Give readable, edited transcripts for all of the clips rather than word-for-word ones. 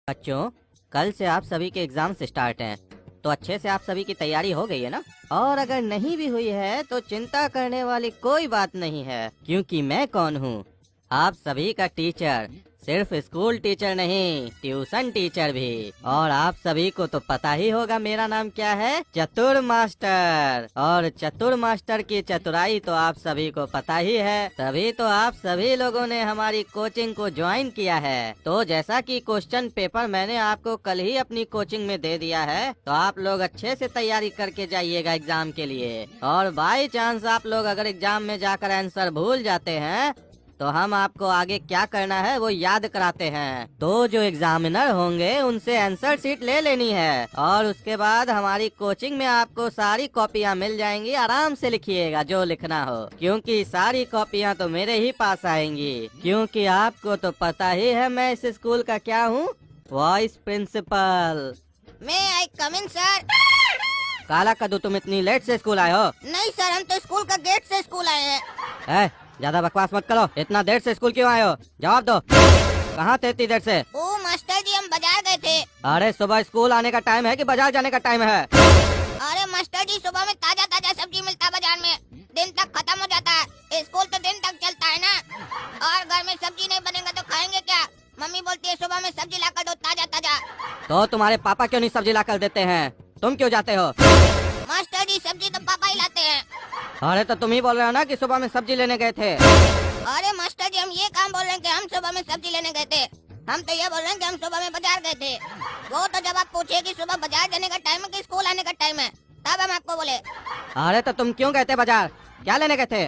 बच्चों, कल से आप सभी के एग्जाम्स स्टार्ट हैं, तो अच्छे से आप सभी की तैयारी हो गई है ना? और अगर नहीं भी हुई है तो चिंता करने वाली कोई बात नहीं है, क्योंकि मैं कौन हूँ? आप सभी का टीचर। सिर्फ स्कूल टीचर नहीं, ट्यूशन टीचर भी। और आप सभी को तो पता ही होगा मेरा नाम क्या है, चतुर मास्टर। और चतुर मास्टर की चतुराई तो आप सभी को पता ही है, तभी तो आप सभी लोगों ने हमारी कोचिंग को ज्वाइन किया है। तो जैसा कि क्वेश्चन पेपर मैंने आपको कल ही अपनी कोचिंग में दे दिया है, तो आप लोग अच्छे से तैयारी करके जाइएगा एग्जाम के लिए। और बाई चांस आप लोग अगर एग्जाम में जाकर आंसर भूल जाते हैं तो हम आपको आगे क्या करना है वो याद कराते हैं। तो जो एग्जामिनर होंगे उनसे आंसर शीट ले लेनी है, और उसके बाद हमारी कोचिंग में आपको सारी कॉपियाँ मिल जाएंगी। आराम से लिखिएगा जो लिखना हो, क्योंकि सारी कॉपियाँ तो मेरे ही पास आएंगी। क्योंकि आपको तो पता ही है मैं इस स्कूल का क्या हूँ, वाइस प्रिंसिपल। मैं आई कम इन सर। काला कद्दू, तुम इतनी लेट से स्कूल आए हो? नहीं सर, हम तो स्कूल का गेट से स्कूल आए हैं। ज्यादा बकवास मत करो। इतना देर से स्कूल क्यों आए हो? जवाब दो। कहाँ थे इतनी देर से? ओ मास्टर जी, हम बाजार गए थे। अरे सुबह स्कूल आने का टाइम है कि बाजार जाने का टाइम है? अरे मास्टर जी, सुबह में ताजा ताजा सब्जी मिलता बाजार में, दिन तक खत्म हो जाता है। स्कूल तो दिन तक चलता है ना। और घर में सब्जी नहीं बनेगा तो खाएंगे क्या? मम्मी बोलती है सुबह में सब्जी लाकर दो ताजा ताजा। तो तुम्हारे पापा क्यों नहीं सब्जी ला कर देते हैं? तुम क्यों जाते हो? मास्टर जी, सब्जी तो पापा ही लाते हैं। अरे तो तुम ही बोल रहे हो ना कि सुबह में सब्जी लेने गए थे। अरे मास्टर जी, हम ये काम बोल रहे हैं कि हम सुबह में सब्जी लेने गए थे। हम तो ये बोल रहे हैं कि हम सुबह में बाजार गए थे। वो तो जब आप पूछे कि सुबह बाजार जाने का टाइम है कि स्कूल आने का टाइम है, तब हम आपको बोले। अरे तो तुम क्यों गए थे बाजार? क्या लेने गए थे?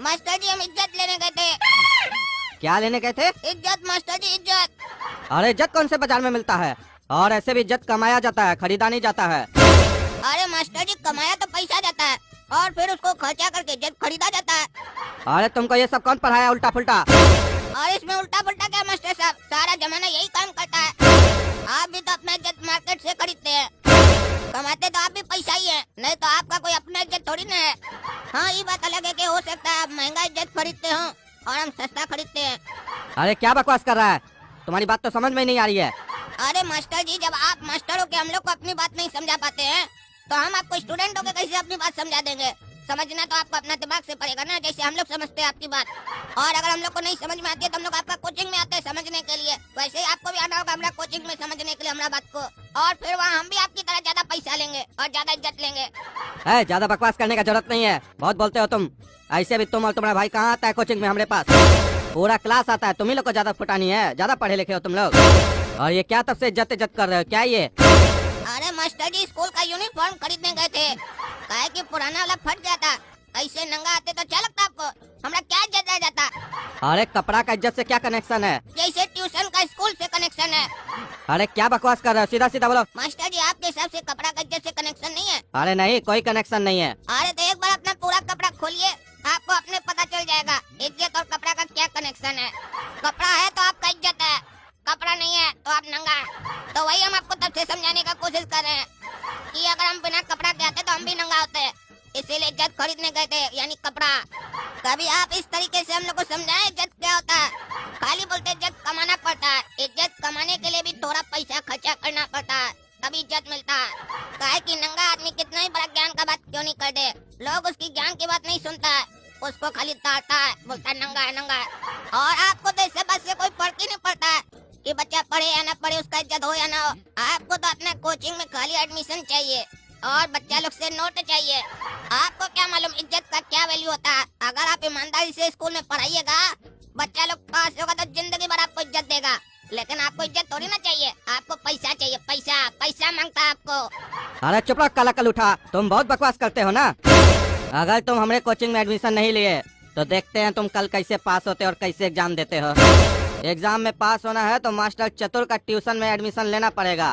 मास्टर जी, हम इज्जत लेने गए थे। क्या लेने गए थे? इज्जत मास्टर जी, इज्जत। अरे इज्जत कौन से बाजार में मिलता है? और ऐसे भी इज्जत कमाया जाता है, खरीदा नहीं जाता है। अरे मास्टर जी, कमाया तो पैसा जाता है और फिर उसको खर्चा करके इज्जत खरीदा जाता है। अरे तुमको ये सब कौन पढ़ाया उल्टा पुल्टा? और इसमें उल्टा पुल्टा क्या मास्टर साहब, सारा जमाना यही काम करता है। आप भी तो अपना इज्जत मार्केट से खरीदते हैं। कमाते तो आप भी पैसा ही है, नहीं तो आपका कोई अपना इज्जत थोड़ी ना है। हाँ, ये बात अलग है कि हो सकता है आप महंगा इज्जत खरीदते हो और हम सस्ता खरीदते हैं। अरे क्या बकवास कर रहा है? तुम्हारी बात तो समझ में नहीं आ रही है। अरे मास्टर जी, जब आप मास्टर हो के हम लोग को अपनी बात नहीं समझा पाते हैं, तो हम आपको स्टूडेंट होके कैसे अपनी बात समझा देंगे? समझना तो आपको अपना दिमाग से पड़ेगा ना, जैसे हम लोग समझते हैं आपकी बात। और अगर हम लोग को नहीं समझ में आती है तो हम लोग आपका कोचिंग में आते हैं समझने के लिए। वैसे ही आपको भी आना होगा हमारा कोचिंग में समझने के लिए हमारा बात को। और फिर वहाँ हम भी आपकी तरह ज्यादा पैसा लेंगे और ज्यादा इज्जत लेंगे। ज्यादा बकवास करने का जरूरत नहीं है, बहुत बोलते हो तुम। ऐसे भी तुम और तुम्हारा भाई कहाँ आता है कोचिंग में? हमारे पास पूरा क्लास आता है। तुम ही लोग को ज्यादा फुटानी है, ज्यादा पढ़े लिखे हो तुम लोग। और ये क्या तब से इज्जत इज्जत कर रहे हो? क्या ये? अरे मास्टर जी, स्कूल का यूनिफॉर्म खरीदने गए थे, काहे कि पुराना वाला फट गया था। ऐसे नंगा आते तो अच्छा लगता आपको? हमारा क्या इज्जत रह जाता? अरे कपड़ा का इज्जत से क्या कनेक्शन है? जैसे ट्यूशन का स्कूल से कनेक्शन है। अरे क्या बकवास कर रहे हो? सीधा सीधा बोलो। मास्टर जी, आपके हिसाब से कपड़ा का इज्जत से कनेक्शन नहीं है? अरे नहीं, कोई कनेक्शन नहीं है। अरे तो एक बार अपना पूरा कपड़ा खोलिए, आपको अपने पता चल जाएगा इज्जत और कपड़ा का क्या कनेक्शन है। कपड़ा है तो आपका इज्जत है, कपड़ा नहीं है तो आप नंगा है। तो वही हम आपको तब से समझाने का कोशिश कर रहे हैं कि अगर हम बिना कपड़ा के आते तो हम भी नंगा होते हैं, इसीलिए इज्जत खरीदने गए थे, यानी कपड़ा। कभी आप इस तरीके से हम लोग को समझाएं इज्जत क्या होता है। खाली बोलते इज्जत कमाना पड़ता है, इज्जत कमाने के लिए भी थोड़ा पैसा खर्चा करना पड़ता है, तभी इज्जत मिलता है। काहे कि नंगा आदमी कितना ही बड़ा ज्ञान का बात क्यों नहीं कर दे, लोग उसकी ज्ञान की बात नहीं सुनता है, उसको खाली ताड़ता है, बोलता है नंगा है नंगा है। और आपको तो इससे बस से कोई फर्क ही नहीं पड़ता है कि बच्चा पढ़े या ना पढ़े, उसका इज्जत हो या ना हो। आपको तो अपना कोचिंग में खाली एडमिशन चाहिए और बच्चा लोग से नोट चाहिए। आपको क्या मालूम इज्जत का क्या वैल्यू होता है? अगर आप ईमानदारी से स्कूल में पढ़ाइएगा, बच्चा लोग पास होगा तो जिंदगी भर आपको इज्जत देगा। लेकिन आपको इज्जत थोड़ी ना चाहिए, आपको पैसा चाहिए, पैसा पैसा मांगता है आपको। अरे चुप रहो काला कल उठा, तुम बहुत बकवास करते हो ना। अगर तुम हमारे कोचिंग में एडमिशन नहीं लिए तो देखते हैं तुम कल कैसे पास होते और कैसे एग्जाम देते हो। एग्जाम में पास होना है तो मास्टर चतुर का ट्यूशन में एडमिशन लेना पड़ेगा।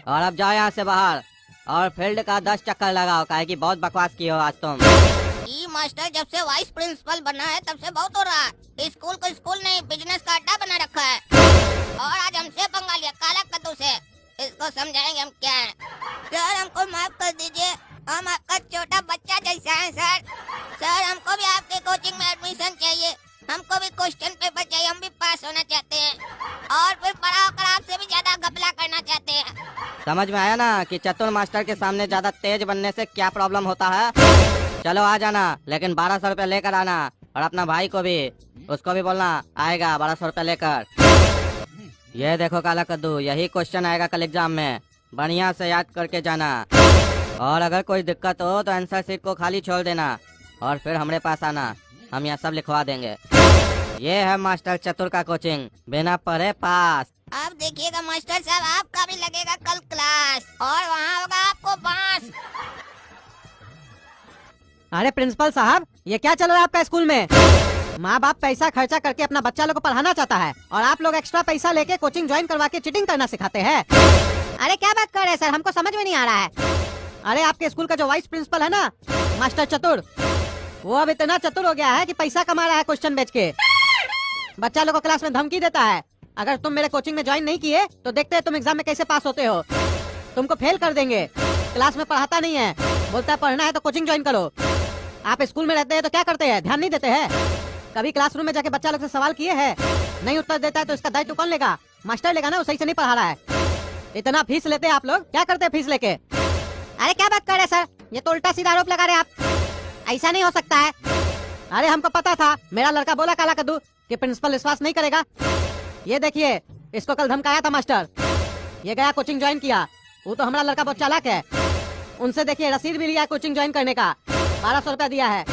और अब जाओ यहाँ से बाहर और फील्ड का 10 चक्कर लगाओ, काहे कि बहुत बकवास की हो आज तुम। ये मास्टर जब से वाइस प्रिंसिपल बना है तब से बहुत हो रहा है। स्कूल को स्कूल नहीं, बिजनेस का अड्डा बना रखा है। और आज हमसे पंगा लिया काला कद्दू से। इसको समझाएंगे हम क्या है। सर हमको माफ कर दीजिए, हम आपका छोटा बच्चा जैसा है सर। सर हमको भी आपके कोचिंग में एडमिशन चाहिए, हमको भी क्वेश्चन पेपर चाहिए, हम भी पास होना चाहते हैं और फिर बड़ा होकर आपसे समझ में आया ना कि चतुर मास्टर के सामने ज्यादा तेज बनने से क्या प्रॉब्लम होता है। चलो आ जाना, लेकिन 1200 रुपया लेकर आना, और अपना भाई को भी, उसको भी बोलना आएगा 1200 रुपया लेकर। ये देखो काला कद्दू, यही क्वेश्चन आएगा कल एग्जाम में, बढ़िया से याद करके जाना। और अगर कोई दिक्कत हो तो आंसर शीट को खाली छोड़ देना और फिर हमारे पास आना, हम यहाँ सब लिखवा देंगे। ये है मास्टर चतुर का कोचिंग, बिना पढ़े पास। अब देखिएगा मास्टर साहब, आपका भी लगेगा कल क्लास और वहाँ होगा आपको बांस। अरे प्रिंसिपल साहब, ये क्या चल रहा है आपका स्कूल में? माँ बाप पैसा खर्चा करके अपना बच्चा लोग को पढ़ाना चाहता है और आप लोग एक्स्ट्रा पैसा लेके कोचिंग ज्वाइन करवा के चीटिंग करना सिखाते हैं। अरे क्या बात कर रहे हैं सर, हमको समझ में नहीं आ रहा है। अरे आपके स्कूल का जो वाइस प्रिंसिपल है ना, मास्टर चतुर, वो अब इतना चतुर हो गया है कि पैसा कमा रहा है क्वेश्चन बेच के। बच्चा लोग को क्लास में धमकी देता है, अगर तुम मेरे कोचिंग में ज्वाइन नहीं किए तो देखते हैं तुम एग्जाम में कैसे पास होते हो, तुमको फेल कर देंगे। क्लास में पढ़ाता नहीं है, बोलता है पढ़ना है तो कोचिंग ज्वाइन करो। आप स्कूल में रहते हैं तो क्या करते हैं, ध्यान नहीं देते हैं? कभी क्लासरूम में जाके बच्चा लोग से सवाल किए हैं? नहीं उत्तर देता है तो इसका दायित्व कौन लेगा? मास्टर लेगा ना, वो सही से नहीं पढ़ा रहा है। इतना फीस लेते हैं आप लोग, क्या करते हैं फीस लेके? अरे क्या बात कर रहे हैं सर, ये तो उल्टा सीधा आरोप लगा रहे हैं आप, ऐसा नहीं हो सकता है। अरे हमको पता था, मेरा लड़का बोला काला कद्दू कि प्रिंसिपल विश्वास नहीं करेगा। ये देखिए, इसको कल धमकाया था मास्टर, ये गया कोचिंग ज्वाइन किया। वो तो हमारा लड़का बहुत चालाक है, उनसे देखिए रसीद भी लिया है कोचिंग ज्वाइन करने का, 1200 रुपया दिया है।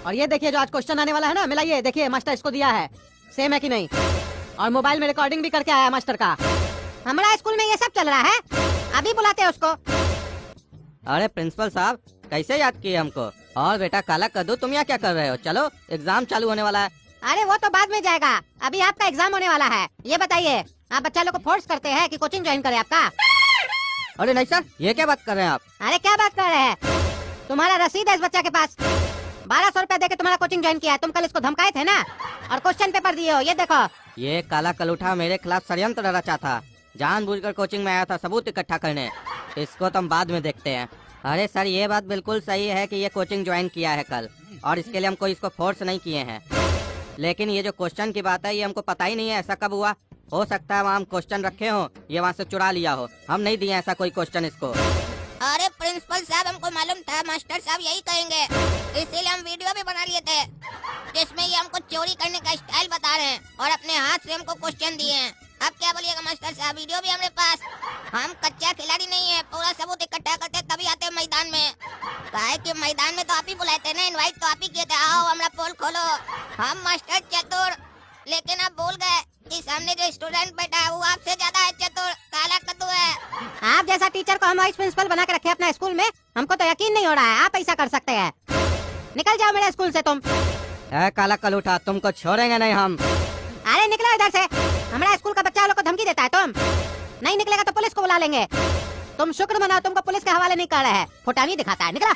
और ये देखिए जो आज क्वेश्चन आने वाला है ना, मिलाइए देखिए मास्टर इसको दिया है, सेम है कि नहीं। और मोबाइल में रिकॉर्डिंग भी करके आया मास्टर का। हमारा स्कूल में ये सब चल रहा है, अभी बुलाते हैं उसको। अरे प्रिंसिपल साहब, कैसे याद किए हमको? और बेटा काला कद्दू, तुम यहाँ क्या कर रहे हो? चलो एग्जाम चालू होने वाला है। अरे वो तो बाद में जाएगा, अभी आपका एग्जाम होने वाला है। ये बताइए, आप बच्चा लोग को फोर्स करते हैं कि कोचिंग ज्वाइन करे आपका? अरे नहीं सर, ये क्या बात कर रहे हैं आप? अरे क्या बात कर रहे हैं, तुम्हारा रसीद है इस बच्चा के पास, 1200 रुपया देके तुम्हारा कोचिंग ज्वाइन किया है। तुम कल इसको धमकाए थे ना, और क्वेश्चन पेपर दिए हो, ये देखो। ये काला कलूठा मेरे खिलाफ षड्यंत्र रचा था, जानबूझकर कोचिंग में आया था सबूत इकट्ठा करने। इसको तो हम बाद में देखते हैं। अरे सर, ये बात बिल्कुल सही है कि ये कोचिंग ज्वाइन किया है कल, और इसके लिए हम कोई इसको फोर्स नहीं किए हैं। लेकिन ये जो क्वेश्चन की बात है, ये हमको पता ही नहीं है ऐसा कब हुआ। हो सकता है वहाँ हम क्वेश्चन रखे हो, ये वहाँ से चुरा लिया हो, हम नहीं दिए ऐसा कोई क्वेश्चन इसको। अरे प्रिंसिपल साहब, हमको मालूम था मास्टर साहब यही कहेंगे, इसीलिए हम वीडियो भी बना लिए थे जिसमें ये हमको चोरी करने का स्टाइल बता रहे हैं और अपने हाथ से हमको क्वेश्चन दिए हैं। अब क्या बोलिएगा मास्टर साहब, वीडियो भी हमारे पास। हम कच्चा खिलाड़ी नहीं है, पूरा सबूत इकट्ठा करते तभी आते हैं मैदान में। काहे कि मैदान में तो आप ही बुलाए थे ना, इनवाइट तो आप ही किए थे, आओ हमारा पोल खोलो। हम मास्टर चतुर, लेकिन आप भूल गए कि सामने जो स्टूडेंट बैठा है वो आपसे ज्यादा है चतुर, काला कद्दू है। आप जैसा टीचर को हम वाइस प्रिंसिपल बना के रखे अपने स्कूल में, हमको तो यकीन नहीं हो रहा है आप ऐसा कर सकते हैं। निकल जाओ मेरे स्कूल से तुम। काला कलूठा, तुमको छोड़ेंगे नहीं हम। अरे निकलो इधर से, हमारा स्कूल का बच्चा लोग को धमकी देता है तुम। नहीं निकलेगा तो पुलिस को बुला लेंगे। तुम शुक्र मनाओ तुमको पुलिस के हवाले नहीं कर रहे हैं, फुटानी दिखाता है। निकला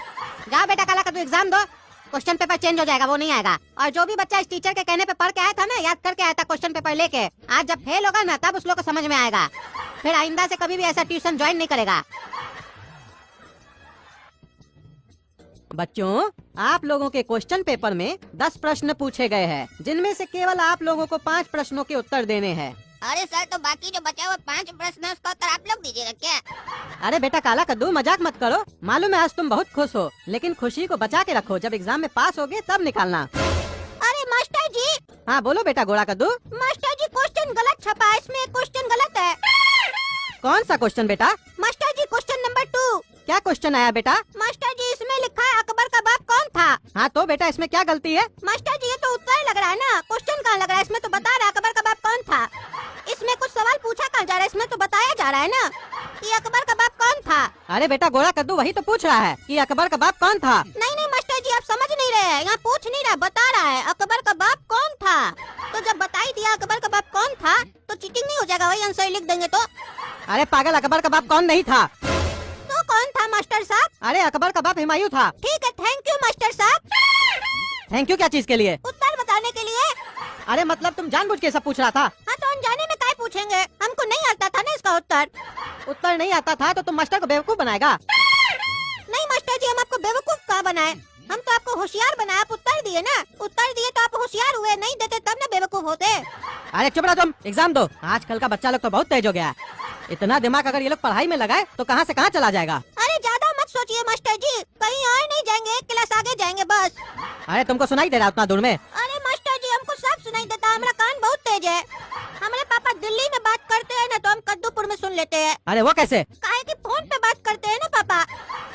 जाओ बेटा, काला कद्दू एग्जाम दो, क्वेश्चन पेपर चेंज हो जाएगा, वो नहीं आएगा। और जो भी बच्चा इस टीचर के कहने पे पढ़ के आया था ना, याद करके आया था क्वेश्चन पेपर लेके, आज जब फेल होगा ना तब उस लोग को समझ में आएगा, फिर आइंदा से कभी भी ऐसा ट्यूशन ज्वाइन नहीं करेगा। बच्चों, आप लोगों के क्वेश्चन पेपर में 10 प्रश्न पूछे गए हैं, जिनमें से केवल आप लोगों को 5 प्रश्नों के उत्तर देने हैं। अरे सर, तो बाकी जो बचा हुआ 5 प्रश्न है उसका उत्तर आप लोग दीजिएगा क्या? अरे बेटा काला कद्दू, मजाक मत करो। मालूम है आज तुम बहुत खुश हो, लेकिन खुशी को बचा के रखो, जब एग्जाम में पास होगे तब निकालना। अरे मास्टर जी। हाँ बोलो बेटा गोरा कद्दू। मास्टर जी, क्वेश्चन गलत छपा है, इसमें क्वेश्चन गलत है। कौन सा क्वेश्चन बेटा? मास्टर जी, क्वेश्चन नंबर 2। क्या क्वेश्चन आया बेटा? मास्टर जी, इसमें लिखा है अकबर का बाप कौन था। हाँ तो बेटा इसमें क्या गलती है? मास्टर जी, ये तो उत्तर लग रहा है ना, क्वेश्चन कहाँ लग रहा है? इसमें तो बता रहा है अकबर का बाप कौन था। इसमें कुछ सवाल पूछा कहाँ जा रहा है, इसमें तो बताया जा रहा है ना कि अकबर का बाप कौन था। अरे बेटा गोरा कद्दू वही तो पूछ रहा है कि अकबर का बाप कौन था। नहीं नहीं मास्टर जी, आप समझ नहीं रहे हैं, यहाँ पूछ नहीं रहा, बता रहा है अकबर का बाप कौन था। तो जब बता ही दिया अकबर का बाप कौन था तो चीटिंग नहीं हो जाएगा, वही आंसर लिख देंगे तो। अरे पागल, अकबर का बाप कौन नहीं था। तो कौन था मास्टर साहब? अरे अकबर का बाप हुमायूं था। ठीक है, थैंक यू मास्टर साहब। थैंक यू क्या चीज के लिए? उत्तर बताने के लिए। अरे मतलब तुम जानबूझ के सब पूछ रहा था? हाँ तो अनजाने में काय पूछेंगे, हमको नहीं आता था ना इसका उत्तर। उत्तर नहीं आता था तो तुम मास्टर को बेवकूफ बनाएगा। नहीं मास्टर जी, हम आपको बेवकूफ कहाँ बनाए, हम तो आपको होशियार बनाए। आप उत्तर दिए ना, उत्तर दिए तो आप होशियार हुए, नहीं देते तब ना बेवकूफ होते। अरे चुप रहो तुम, एग्जाम दो। आजकल का बच्चा लोग तो बहुत तेज हो गया है। इतना दिमाग अगर ये लोग पढ़ाई में लगाए तो कहाँ से कहाँ चला जाएगा। अरे ज्यादा मत सोचिए मास्टर जी, कहीं और नहीं जाएंगे, एक क्लास आगे जाएंगे बस। अरे तुमको सुनाई दे रहा है उतना दूर में? अरे मास्टर जी हमको सब सुनाई देता है, हमारा कान बहुत तेज है। हमारे पापा दिल्ली में बात करते हैं ना तो हम कद्दूपुर में सुन लेते हैं। अरे वो कैसे? काहे कि फोन पे बात करते हैं ना पापा।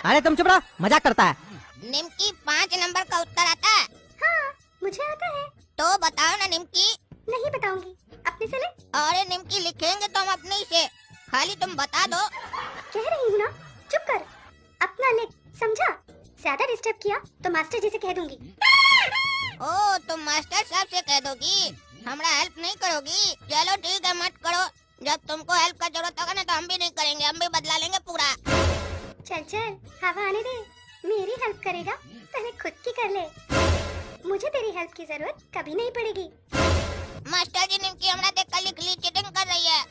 अरे तुम चुप रहो, मजाक करता है। निम्की 5 नंबर का उत्तर आता है? हाँ मुझे आता है। तो बताओ ना निम्की। नहीं बताऊंगी, अपने से ले। अरे निम्की लिखेंगे तो हम अपने ही से, खाली तुम बता दो। कह रही हूँ ना, चुप कर, अपना लिख, समझा? ज्यादा डिस्टर्ब किया तो मास्टर जी से कह दूंगी। ओ तुम मास्टर साहब से कह दोगी, हमारा हेल्प नहीं करोगी? चलो ठीक है मत करो, जब तुमको हेल्प का जरूरत होगा ना तो हम भी नहीं करेंगे, हम भी बदला लेंगे पूरा। चल चल हवा आने दे, मेरी हेल्प करेगा पहले खुद की कर ले, मुझे तेरी हेल्प की जरूरत कभी नहीं पड़ेगी। मास्टर जी निम्की हमारा देख कर लिख ली, चीटिंग कर रही है।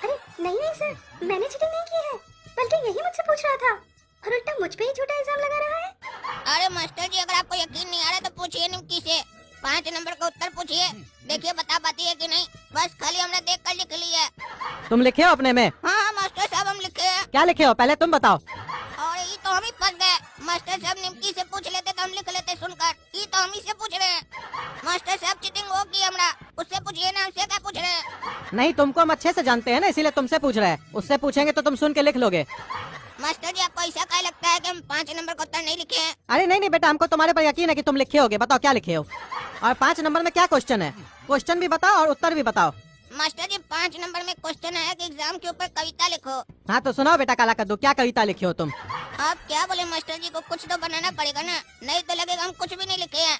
अरे नहीं नहीं सर, मैंने चीटिंग नहीं की है, बल्कि यही मुझसे पूछ रहा था और उल्टा मुझ पे ही झूठा इल्जाम लगा रहा है। अरे मास्टर जी अगर आपको यकीन नहीं आ रहा तो पूछिए निम्की से, 5 नंबर का उत्तर पूछिए, देखिए बता पाती है कि नहीं। बस खाली हमने देख कर लिख ली है। तुम लिखे हो अपने में? हाँ मास्टर साहब हम लिखे हैं। क्या लिखे हो पहले तुम बताओ। और ये तो हम ही फंस गए, मास्टर साहब निम्की से पूछ लेते तो हम लिख लेते सुनकर, ये तो हम ही से पूछ रहे हैं। मास्टर साहब चीटिंग होगी हमारा, उससे पूछिए ना, हमसे क्या पूछ रहे हैं? नहीं, तुमको हम अच्छे से जानते हैं ना, इसीलिए तुमसे पूछ रहे हैं। उससे पूछेंगे तो तुम सुन के लिख लोगे। मास्टर जी आपको ऐसा क्या लगता है कि हम 5 नंबर का उत्तर नहीं लिखे हैं? अरे नहीं नहीं बेटा, हमको तुम्हारे पर यकीन है कि तुम लिखे होगे। बताओ क्या लिखे हो, और 5 नंबर में क्या क्वेश्चन है? क्वेश्चन भी बताओ और उत्तर भी बताओ। मास्टर जी 5 नंबर में क्वेश्चन है कि एग्जाम के ऊपर कविता लिखो। हाँ तो सुनाओ बेटा काला कद्दू, क्या कविता लिखे हो तुम? आप क्या बोले मास्टर जी को, कुछ तो बनाना पड़ेगा ना, नहीं तो लगेगा हम कुछ भी नहीं लिखे हैं।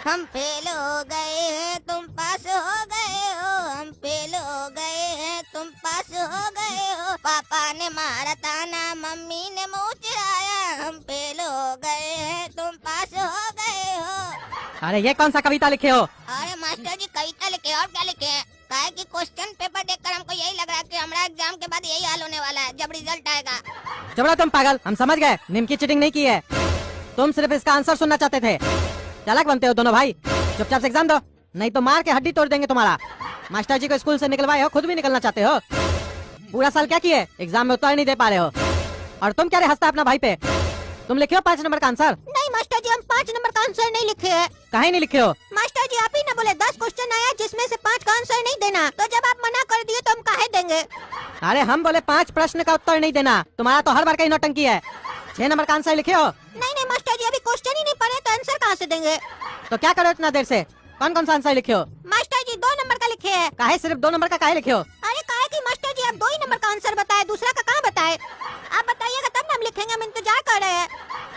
हम फेल हो गए हैं तुम पास हो गए हो, हम फेल हो गए हैं तुम पास हो गए हो, पापा ने मारा ताना मम्मी ने मुँह चिढ़ाया, हम फेल हो गए हैं तुम पास हो गए हो। अरे ये कौन सा कविता लिखे हो? अरे मास्टर जी कविता लिखे और क्या लिखे हैं? काहे कि क्वेश्चन पेपर देखकर हमको यही लग रहा है कि हमारा एग्जाम के बाद यही हाल होने वाला है जब रिजल्ट आएगा। चुप तुम पागल, हम समझ गए निम्की चीटिंग नहीं की है, तुम सिर्फ इसका आंसर सुनना चाहते थे। चालाक बनते हो दोनों भाई, चुपचाप से एग्जाम दो, नहीं तो मार के हड्डी तोड़ देंगे तुम्हारा। मास्टर जी को स्कूल से निकलवाए हो, खुद भी निकलना चाहते हो। पूरा साल क्या किए, एग्जाम में उत्तर नहीं दे पा रहे हो, और तुम क्या रे हंसता है अपना भाई पे? तुम लिखे हो 5 नंबर का आंसर? नहीं मास्टर जी हम 5 नंबर का आंसर नहीं लिखे हैं। काहे नहीं लिखे हो? मास्टर जी आप ही ना बोले 10 क्वेश्चन आया जिसमें से 5 का आंसर नहीं देना, तो जब आप मना कर दिए तो हम काहे देंगे? अरे हम बोले 5 प्रश्न का उत्तर नहीं देना, तुम्हारा तो हर बार का ही नौटंकी है। 6 नंबर का आंसर लिखे हो? नहीं नहीं मास्टर जी अभी क्वेश्चन ही नहीं पढ़े तो आंसर कहाँ से देंगे? तो क्या करो इतना देर से, कौन कौन सा आंसर लिखे हो? मास्टर जी 2 नंबर का लिखे हैं। काहे सिर्फ 2 नंबर का काहे लिखे हो? अरे काहे कि मास्टर जी आप 2 ही नंबर का आंसर बताए, दूसरा का कहाँ बताए? आप बताइएगा तब ना हम लिखेंगे, हम इंतजार कर रहे हैं।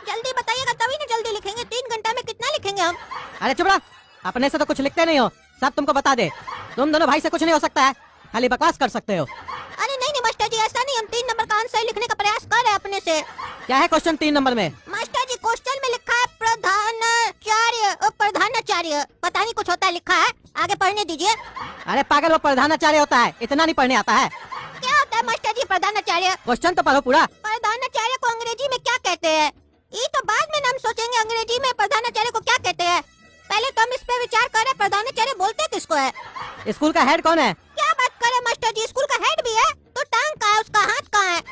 जल्दी बताइएगा तभी ना जल्दी लिखेंगे, 3 घंटा में कितना लिखेंगे हम? अरे चुप रहा, अपने से तो कुछ लिखते नहीं हो, सब तुमको बता दे। तुम दोनों भाई से कुछ नहीं हो सकता है, खाली बकवास कर सकते हो। अरे नहीं नहीं मास्टर जी ऐसा नहीं, हम 3 नंबर का आंसर लिखने का प्रयास कर रहे हैं अपने से। क्या है क्वेश्चन 3 नंबर में? मास्टर जी क्वेश्चन में लिखा है प्रधानाचार्य, पता नहीं कुछ होता है लिखा है, आगे पढ़ने दीजिए। अरे पागल, वो प्रधानाचार्य होता है, इतना नहीं पढ़ने आता है। क्या होता है मास्टर जी प्रधानाचार्य? क्वेश्चन तो पढ़ो पूरा। प्रधानाचार्य को अंग्रेजी में क्या कहते हैं? ये तो बाद में हम सोचेंगे अंग्रेजी में प्रधानाचार्य को क्या कहते हैं, पहले तो हम इस पे विचार करें प्रधानाचार्य बोलते किसको है? स्कूल का हेड कौन है? क्या बात करे मास्टर जी, स्कूल का हेड भी है तो टांग कहाँ है उसका, हाथ कहाँ है?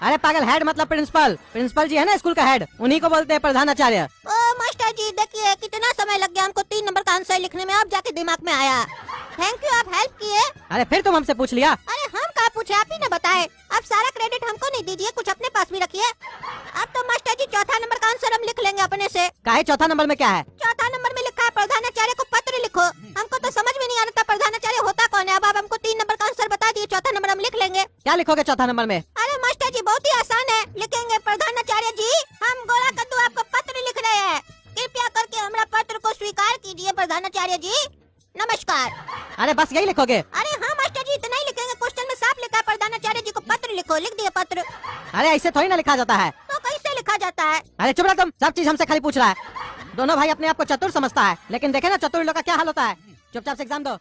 अरे पागल, हेड मतलब प्रिंसिपल, प्रिंसिपल जी है ना स्कूल का हेड, उन्हीं को बोलते हैं प्रधानाचार्य। ओ मास्टर जी देखिए कितना समय लग गया हमको 3 नंबर का आंसर लिखने में, अब जाके दिमाग में आया। थैंक यू, आप हेल्प किए। अरे फिर तुम हमसे पूछ लिया। अरे हम कहाँ पूछे, आप ही ने बताए। अब सारा क्रेडिट हमको नहीं दीजिए, कुछ अपने पास भी रखिए। अब तो मास्टर जी 4था नंबर का आंसर हम लिख लेंगे अपने से। काहे 4था नंबर में क्या है? 4था नंबर में लिखा है प्रधानाचार्य को पत्र लिखो, हमको तो समझ में नहीं आ रहा था प्रधानाचार्य होता कौन है। अब आप हमको 3 नंबर का आंसर बता दिए, 4था नंबर हम लिख लेंगे। क्या लिखोगे 4था नंबर में? अरे मास्टर जी बहुत ही आसान है, लिखेंगे प्रधानाचार्य जी हम गोला कद्दू आपको पत्र लिख रहे हैं, कृपया करके हमारा पत्र को स्वीकार कीजिए प्रधानाचार्य जी, नमस्कार। अरे बस यही लिखोगे? अरे हाँ मास्टर जी इतना ही लिखेंगे, क्वेश्चन में साफ लिखा है प्रधानाचार्य जी को पत्र लिखो, लिख दिए पत्र। अरे ऐसे थोड़ी ना लिखा जाता है। तो कैसे लिखा जाता है? अरे चुप रहा तुम, सब चीज हमसे खाली पूछ रहा है। दोनों भाई अपने आप को चतुर समझता है, लेकिन देखे ना चतुर लोग का क्या हाल होता है। चुपचाप से एग्जाम दो।